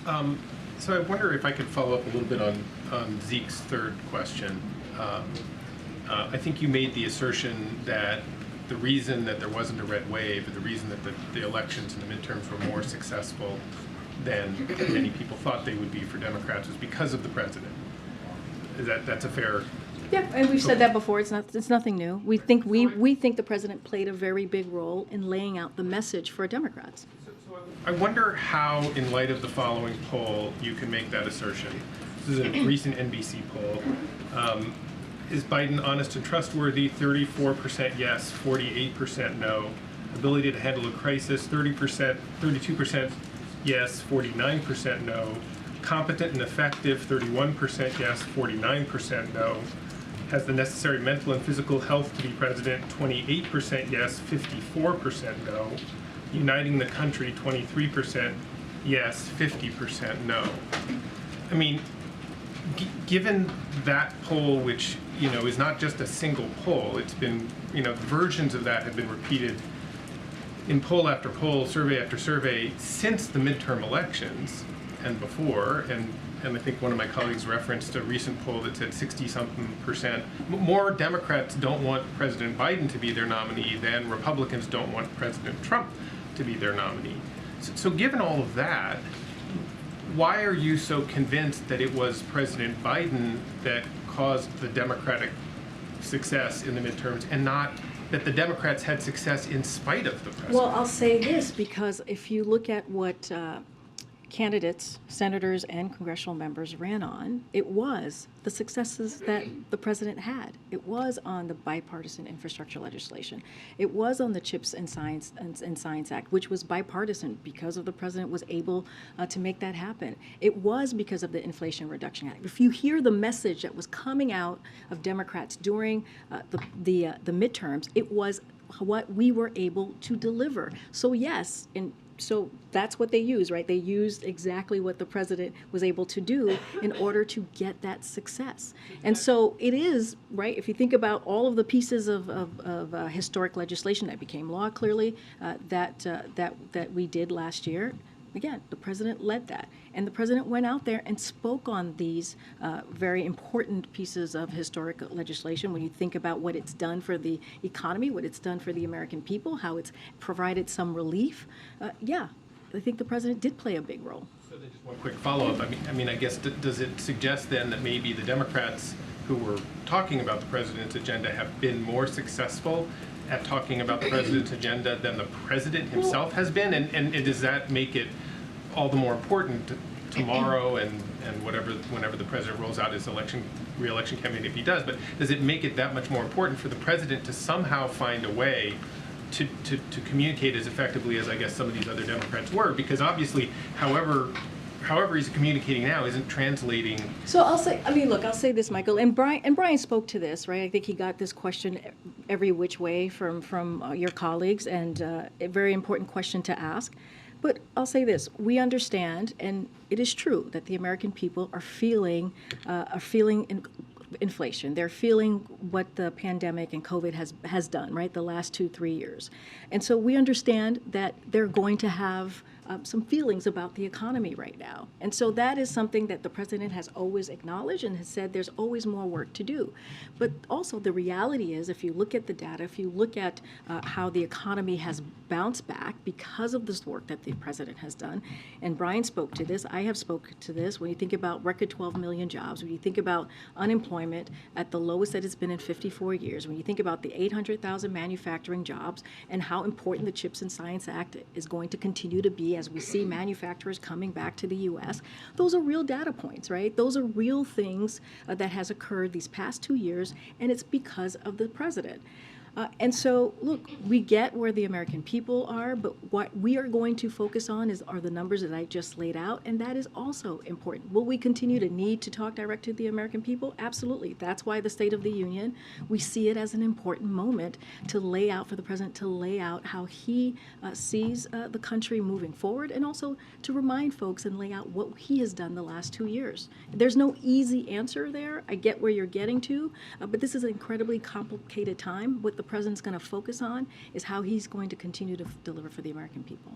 So I wonder if I could follow up a little bit on Zeke's third question. I think you made the assertion that the reason that there wasn't a red wave, or the reason that the elections and the midterms were more successful than many people thought they would be for Democrats was because of the president. That's a fair? Yeah, and we've said that before. It's nothing new. We think the president played a very big role in laying out the message for Democrats. I wonder how, in light of the following poll, you can make that assertion. This is a recent NBC poll. Is Biden honest and trustworthy? 34% yes, 48% no. Ability to handle a crisis? 32% yes, 49% no. Competent and effective? 31% yes, 49% no. Has the necessary mental and physical health to be president? 28% yes, 54% no. Uniting the country? 23% yes, 50% no. I mean, given that poll, which is not just a single poll, it's been versions of that have been repeated in poll after poll, survey after survey since the midterm elections and before, and I think one of my colleagues referenced a recent poll that said 60-something%. More Democrats don't want President Biden to be their nominee than Republicans don't want President Trump to be their nominee. So given all of that, why are you so convinced that it was President Biden that caused the Democratic success in the midterms and not that the Democrats had success in spite of the president? Well, I'll say this, because if you look at what candidates, senators, and congressional members ran on, it was the successes that the president had. It was on the bipartisan infrastructure legislation. It was on the CHIPS and Science Act, which was bipartisan because of the president was able to make that happen. It was because of the Inflation Reduction Act. If you hear the message that was coming out of Democrats during the midterms, it was what we were able to deliver. So yes, so that's what they used, right? They used exactly what the president was able to do in order to get that success. And so it is, right, if you think about all of the pieces of historic legislation that became law, clearly, that we did last year, again, the president led that. And the president went out there and spoke on these very important pieces of historic legislation. When you think about what it's done for the economy, what it's done for the American people, how it's provided some relief, yeah, I think the president did play a big role. So then just one quick follow-up. I mean, I guess, does it suggest then that maybe the Democrats who were talking about the president's agenda have been more successful at talking about the president's agenda than the president himself has been? And does that make it all the more important tomorrow and whenever the president rolls out his re-election campaign, if he does, but does it make it that much more important for the president to somehow find a way to communicate as effectively as I guess some of these other Democrats were? Because obviously, however he's communicating now isn't translating. So I'll say this, Michael, and Brian spoke to this, right? I think he got this question every which way from your colleagues, and a very important question to ask. But I'll say this: we understand, and it is true that the American people are feeling inflation. They're feeling what the pandemic and COVID has done, right? The last 2-3 years, and so we understand that they're going to have some feelings about the economy right now. And so that is something that the president has always acknowledged and has said there's always more work to do. But also the reality is, if you look at the data, if you look at how the economy has bounced back because of this work that the president has done, and Brian spoke to this, I have spoken to this, when you think about record 12 million jobs, when you think about unemployment at the lowest that it's been in 54 years, when you think about the 800,000 manufacturing jobs and how important the CHIPS and Science Act is going to continue to be as we see manufacturers coming back to the U.S., those are real data points, right? Those are real things that has occurred these past 2 years, and it's because of the president. And so, look, we get where the American people are, but what we are going to focus on are the numbers that I just laid out, and that is also important. Will we continue to need to talk direct to the American people? Absolutely. That's why the State of the Union, we see it as an important moment to lay out for the president, to lay out how he sees the country moving forward, and also to remind folks and lay out what he has done the last 2 years. There's no easy answer there. I get where you're getting to, but this is an incredibly complicated time. What the president's going to focus on is how he's going to continue to deliver for the American people.